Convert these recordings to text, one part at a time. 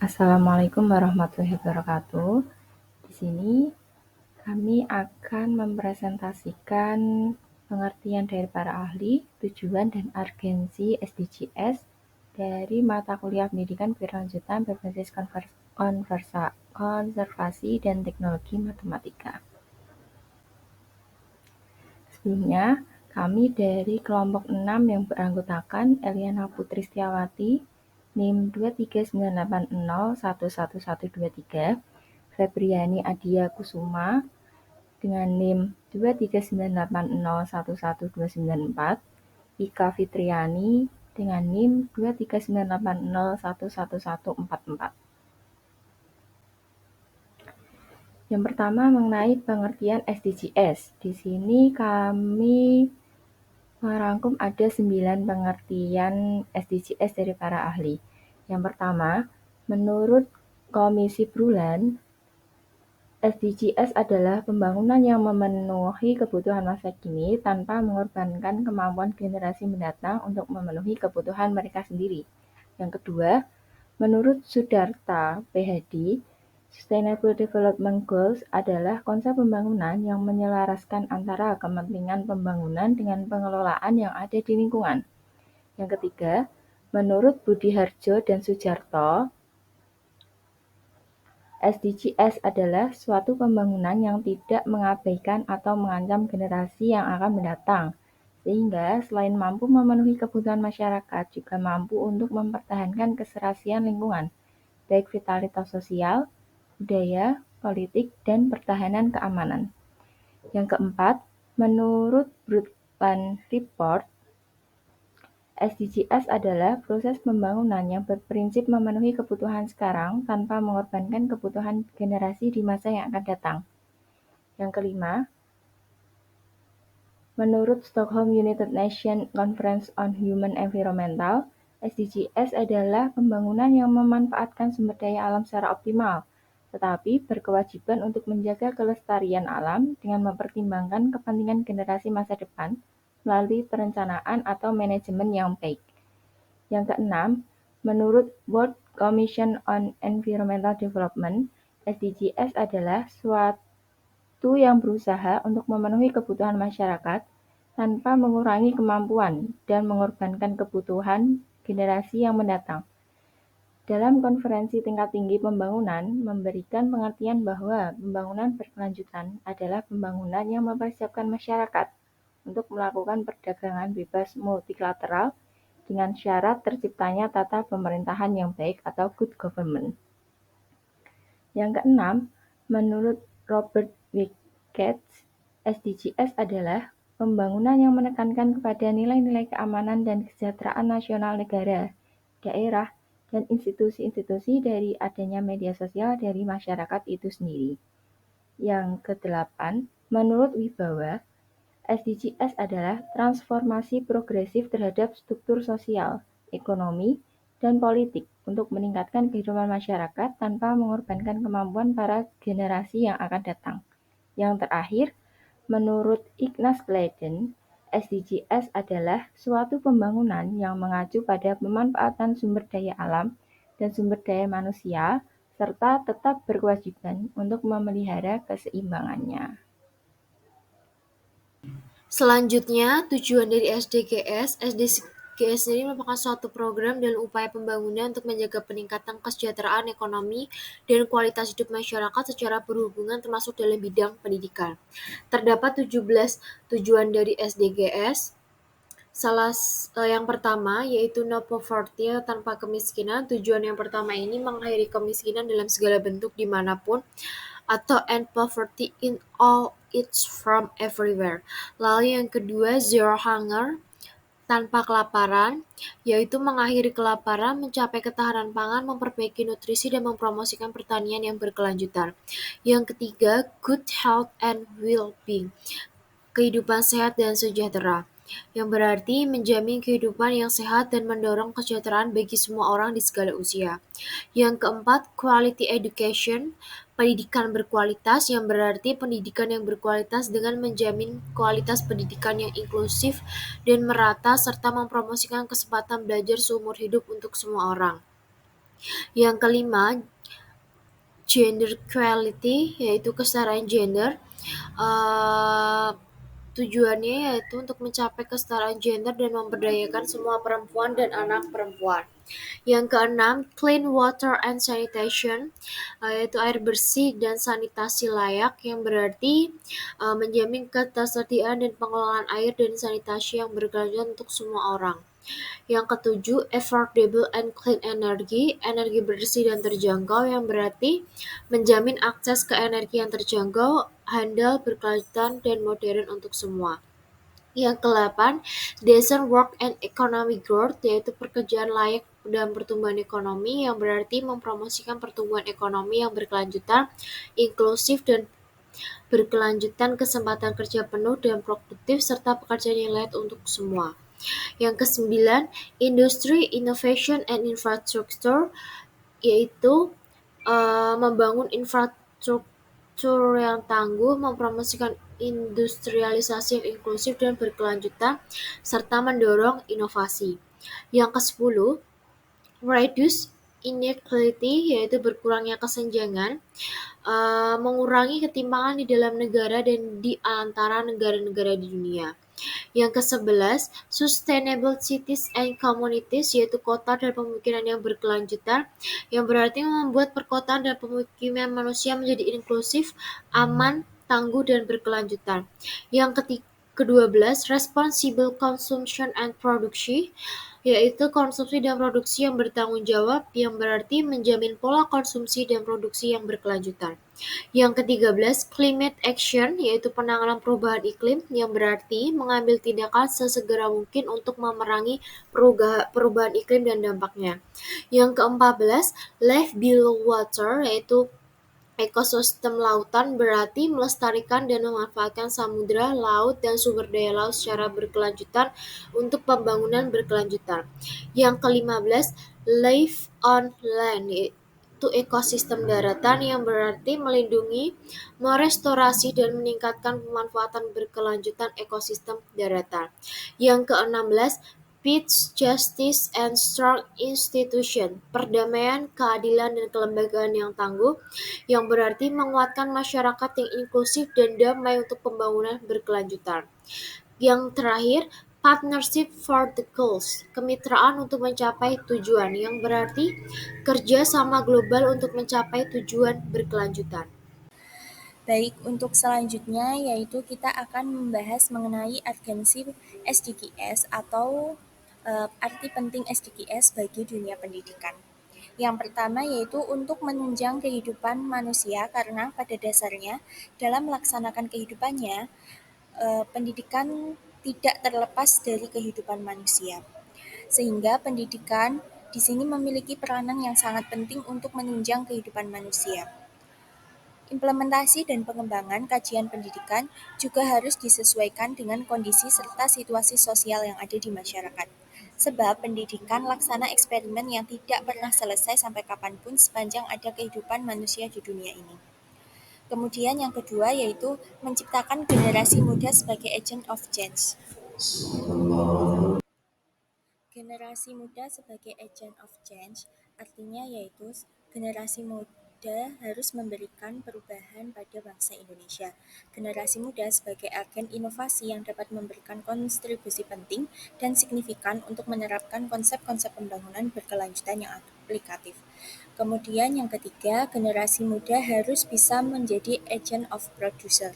Assalamualaikum warahmatullahi wabarakatuh. Di sini kami akan mempresentasikan pengertian dari para ahli, tujuan dan urgensi SDGs dari mata kuliah pendidikan berkelanjutan berbasis konservasi dan teknologi matematika. Sebelumnya, kami dari kelompok 6 yang beranggotakan Eliana Putri Setiawati, NIM 23980111123, Febriani Adia Kusuma dengan NIM 239801124, Ika Fitriani dengan NIM 23980111144. Yang pertama mengenai pengertian SDGs. Di sini kami merangkum ada 9 pengertian SDGs dari para ahli. Yang pertama, menurut Komisi Brulan, SDGs adalah pembangunan yang memenuhi kebutuhan masa kini tanpa mengorbankan kemampuan generasi mendatang untuk memenuhi kebutuhan mereka sendiri. Yang kedua, menurut Sudarta PhD, Sustainable Development Goals adalah konsep pembangunan yang menyelaraskan antara kepentingan pembangunan dengan pengelolaan yang ada di lingkungan. Yang ketiga, menurut Budi Harjo dan Sujarto, SDGs adalah suatu pembangunan yang tidak mengabaikan atau mengancam generasi yang akan mendatang, sehingga selain mampu memenuhi kebutuhan masyarakat, juga mampu untuk mempertahankan keserasian lingkungan, baik vitalitas sosial, budaya, politik, dan pertahanan keamanan. Yang keempat, menurut Brundtland Report, SDGs adalah proses pembangunan yang berprinsip memenuhi kebutuhan sekarang tanpa mengorbankan kebutuhan generasi di masa yang akan datang. Yang kelima, menurut Stockholm United Nations Conference on Human Environmental, SDGs adalah pembangunan yang memanfaatkan sumber daya alam secara optimal, tetapi berkewajiban untuk menjaga kelestarian alam dengan mempertimbangkan kepentingan generasi masa depan melalui perencanaan atau manajemen yang baik. Yang keenam, menurut World Commission on Environmental Development, SDGs adalah suatu yang berusaha untuk memenuhi kebutuhan masyarakat tanpa mengurangi kemampuan dan mengorbankan kebutuhan generasi yang mendatang. Dalam konferensi tingkat tinggi pembangunan, memberikan pengertian bahwa pembangunan berkelanjutan adalah pembangunan yang mempersiapkan masyarakat untuk melakukan perdagangan bebas multilateral dengan syarat terciptanya tata pemerintahan yang baik atau good government. Yang keenam, menurut Robert Wickets, SDGs adalah pembangunan yang menekankan kepada nilai-nilai keamanan dan kesejahteraan nasional negara, daerah, dan institusi-institusi dari adanya media sosial dari masyarakat itu sendiri. Yang kedelapan, menurut Wibawa, SDGs adalah transformasi progresif terhadap struktur sosial, ekonomi, dan politik untuk meningkatkan kehidupan masyarakat tanpa mengorbankan kemampuan para generasi yang akan datang. Yang terakhir, menurut Ignaz Leiden, SDGs adalah suatu pembangunan yang mengacu pada pemanfaatan sumber daya alam dan sumber daya manusia, serta tetap berkewajiban untuk memelihara keseimbangannya. Selanjutnya, tujuan dari SDGs. SDGs ini merupakan suatu program dan upaya pembangunan untuk menjaga peningkatan kesejahteraan ekonomi dan kualitas hidup masyarakat secara berhubungan termasuk dalam bidang pendidikan. Terdapat 17 tujuan dari SDGs. Yang pertama yaitu no poverty, tanpa kemiskinan. Tujuan yang pertama ini mengakhiri kemiskinan dalam segala bentuk dimanapun, atau end poverty in all its form everywhere. Lalu yang kedua, zero hunger, tanpa kelaparan, yaitu mengakhiri kelaparan, mencapai ketahanan pangan, memperbaiki nutrisi, dan mempromosikan pertanian yang berkelanjutan. Yang ketiga, good health and well-being, kehidupan sehat dan sejahtera, yang berarti menjamin kehidupan yang sehat dan mendorong kesejahteraan bagi semua orang di segala usia. Yang keempat, quality education, pendidikan berkualitas, yang berarti pendidikan yang berkualitas dengan menjamin kualitas pendidikan yang inklusif dan merata serta mempromosikan kesempatan belajar seumur hidup untuk semua orang. Yang kelima, gender equality, yaitu kesetaraan gender. Eh, Tujuannya yaitu untuk mencapai kesetaraan gender dan memberdayakan semua perempuan dan anak perempuan. Yang keenam, clean water and sanitation, yaitu air bersih dan sanitasi layak, yang berarti menjamin ketersediaan dan pengelolaan air dan sanitasi yang berkelanjutan untuk semua orang. Yang ketujuh, affordable and clean energy, energi bersih dan terjangkau, yang berarti menjamin akses ke energi yang terjangkau, handal, berkelanjutan, dan modern untuk semua. Yang ke-8, decent work and economic growth, yaitu pekerjaan layak dan pertumbuhan ekonomi, yang berarti mempromosikan pertumbuhan ekonomi yang berkelanjutan, inklusif dan berkelanjutan, kesempatan kerja penuh dan produktif, serta pekerjaan yang layak untuk semua. Yang kesembilan, industry, innovation, and infrastructure, yaitu membangun infrastruktur yang tangguh, mempromosikan industrialisasi yang inklusif dan berkelanjutan, serta mendorong inovasi. Yang ke-10, reduce inequality, yaitu berkurangnya kesenjangan, mengurangi ketimpangan di dalam negara dan di antara negara-negara di dunia. Yang ke-11, sustainable cities and communities, yaitu kota dan pemukiman yang berkelanjutan, yang berarti membuat perkotaan dan pemukiman manusia menjadi inklusif, aman, tangguh, dan berkelanjutan. Yang ke-12, responsible consumption and production, yaitu konsumsi dan produksi yang bertanggung jawab, yang berarti menjamin pola konsumsi dan produksi yang berkelanjutan. Yang ke-13, climate action, yaitu penanganan perubahan iklim, yang berarti mengambil tindakan sesegera mungkin untuk memerangi perubahan iklim dan dampaknya. Yang ke-14, life below water, yaitu ekosistem lautan, berarti melestarikan dan memanfaatkan samudra, laut, dan sumber daya laut secara berkelanjutan untuk pembangunan berkelanjutan. Yang ke-15, life on land, yaitu ekosistem daratan, yang berarti melindungi, merestorasi, dan meningkatkan pemanfaatan berkelanjutan ekosistem daratan. Yang ke-16, peace, justice, and strong institution, perdamaian, keadilan, dan kelembagaan yang tangguh, yang berarti menguatkan masyarakat yang inklusif dan damai untuk pembangunan berkelanjutan. Yang terakhir, partnership for the goals, kemitraan untuk mencapai tujuan, yang berarti kerja sama global untuk mencapai tujuan berkelanjutan. Baik, untuk selanjutnya yaitu kita akan membahas mengenai urgensi SDGs atau arti penting SDGs bagi dunia pendidikan. Yang pertama yaitu untuk menunjang kehidupan manusia karena pada dasarnya dalam melaksanakan kehidupannya, pendidikan tidak terlepas dari kehidupan manusia. Sehingga pendidikan di sini memiliki peranan yang sangat penting untuk menunjang kehidupan manusia. Implementasi dan pengembangan kajian pendidikan juga harus disesuaikan dengan kondisi serta situasi sosial yang ada di masyarakat. Sebab pendidikan laksana eksperimen yang tidak pernah selesai sampai kapanpun sepanjang ada kehidupan manusia di dunia ini. Kemudian yang kedua yaitu menciptakan generasi muda sebagai agent of change. Generasi muda sebagai agent of change artinya yaitu generasi muda harus memberikan perubahan pada bangsa Indonesia. Generasi muda sebagai agen inovasi yang dapat memberikan kontribusi penting dan signifikan untuk menerapkan konsep-konsep pembangunan berkelanjutan yang aplikatif. Kemudian yang ketiga, generasi muda harus bisa menjadi agent of producer.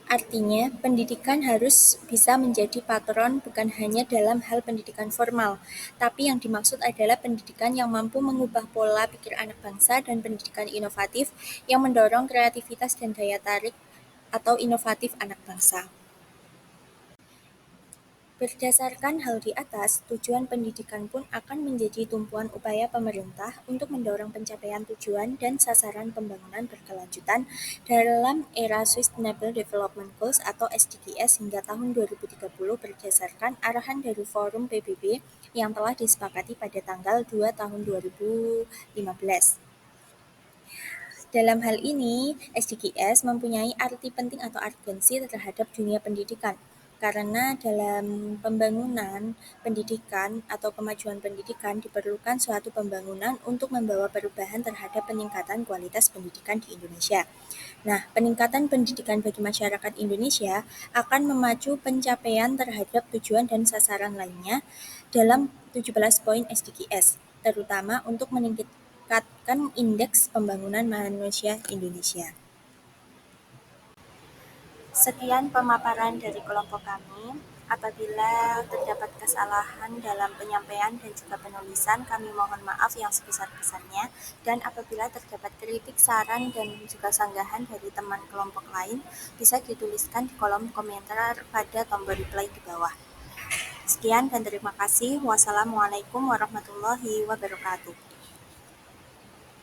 Artinya, pendidikan harus bisa menjadi patron bukan hanya dalam hal pendidikan formal, tapi yang dimaksud adalah pendidikan yang mampu mengubah pola pikir anak bangsa dan pendidikan inovatif yang mendorong kreativitas dan daya tarik atau inovatif anak bangsa. Berdasarkan hal di atas, tujuan pendidikan pun akan menjadi tumpuan upaya pemerintah untuk mendorong pencapaian tujuan dan sasaran pembangunan berkelanjutan dalam era Sustainable Development Goals atau SDGs hingga tahun 2030 berdasarkan arahan dari Forum PBB yang telah disepakati pada tanggal 2 tahun 2015. Dalam hal ini, SDGs mempunyai arti penting atau urgensi terhadap dunia pendidikan, karena dalam pembangunan pendidikan atau kemajuan pendidikan diperlukan suatu pembangunan untuk membawa perubahan terhadap peningkatan kualitas pendidikan di Indonesia. Nah, peningkatan pendidikan bagi masyarakat Indonesia akan memacu pencapaian terhadap tujuan dan sasaran lainnya dalam 17 poin SDGs, terutama untuk meningkatkan indeks pembangunan manusia Indonesia. Sekian pemaparan dari kelompok kami. Apabila terdapat kesalahan dalam penyampaian dan juga penulisan, kami mohon maaf yang sebesar-besarnya. Dan apabila terdapat kritik, saran, dan juga sanggahan dari teman kelompok lain, bisa dituliskan di kolom komentar pada tombol reply di bawah. Sekian dan terima kasih. Wassalamualaikum warahmatullahi wabarakatuh.